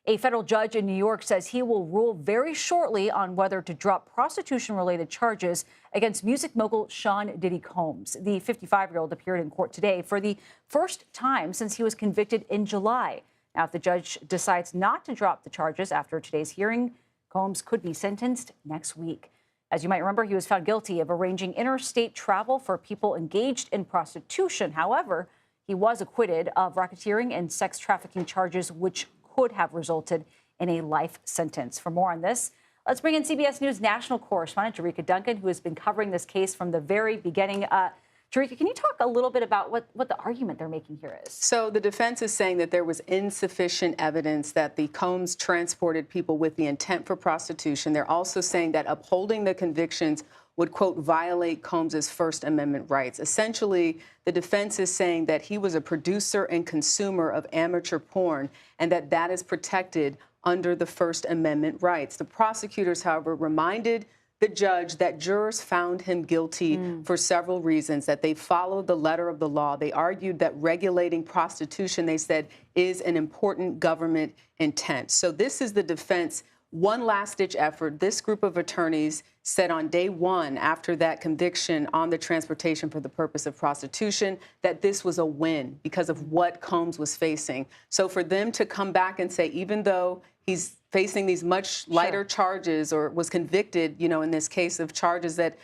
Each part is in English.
A federal judge in New York says he will rule very shortly on whether to drop prostitution-related charges against music mogul Sean Diddy Combs. The 55-year-old appeared in court today for the first time since he was convicted in July. Now, if the judge decides not to drop the charges after today's hearing, Combs could be sentenced next week. As you might remember, he was found guilty of arranging interstate travel for people engaged in prostitution. However, he was acquitted of racketeering and sex trafficking charges, which could have resulted in a life sentence. For more on this, let's bring in CBS News national correspondent Jericka Duncan, who has been covering this case from the very beginning. Jericka, can you talk a little bit about what the argument they're making here is? So the defense is saying that there was insufficient evidence that the Combs transported people with the intent for prostitution. They're also saying that upholding the convictions would, quote, violate Combs's First Amendment rights. Essentially, the defense is saying that he was a producer and consumer of amateur porn and that is protected under the First Amendment rights. The prosecutors, however, reminded the judge that jurors found him guilty for several reasons, that they followed the letter of the law. They argued that regulating prostitution, they said, is an important government intent. So this is the defense. One last-ditch effort. This group of attorneys said on day one after that conviction on the transportation for the purpose of prostitution that this was a win because of what Combs was facing. So for them to come back and say, even though he's facing these much lighter charges or was convicted, in this case of charges that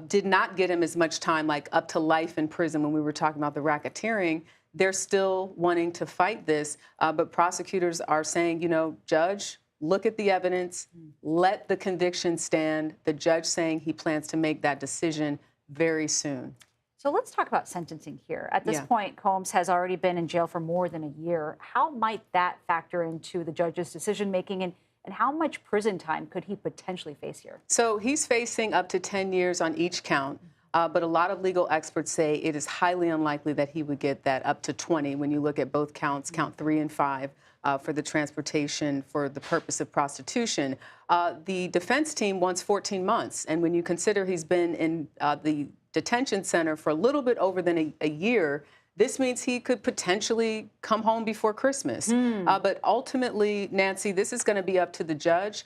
did not get him as much time, like up to life in prison when we were talking about the racketeering, they're still wanting to fight this. But prosecutors are saying, Judge, look at the evidence, let the conviction stand. The judge saying he plans to make that decision very soon. So let's talk about sentencing here. At this point, Combs has already been in jail for more than a year. How might that factor into the judge's decision-making, and how much prison time could he potentially face here? So he's facing up to 10 years on each count. But a lot of legal experts say it is highly unlikely that he would get that up to 20 when you look at both counts, count 3 and 5, for the transportation for the purpose of prostitution. The defense team wants 14 months. And when you consider he's been in the detention center for a little bit over than a year, this means he could potentially come home before Christmas. But ultimately, Nancy, this is going to be up to the judge.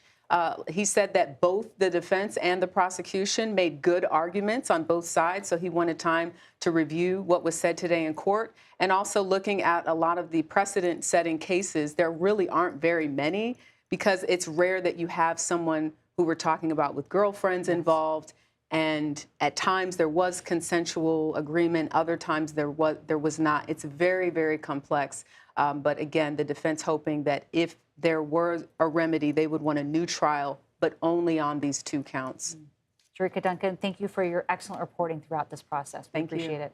He said that both the defense and the prosecution made good arguments on both sides, so he wanted time to review what was said today in court. And also looking at a lot of the precedent-setting cases, there really aren't very many because it's rare that you have someone who we're talking about with girlfriends involved. And at times there was consensual agreement, other times there was not. It's very, very complex. But again, the defense hoping that if there were a remedy, they would want a new trial, but only on these 2 counts. Jericka Duncan, thank you for your excellent reporting throughout this process. We Thank you. appreciate it.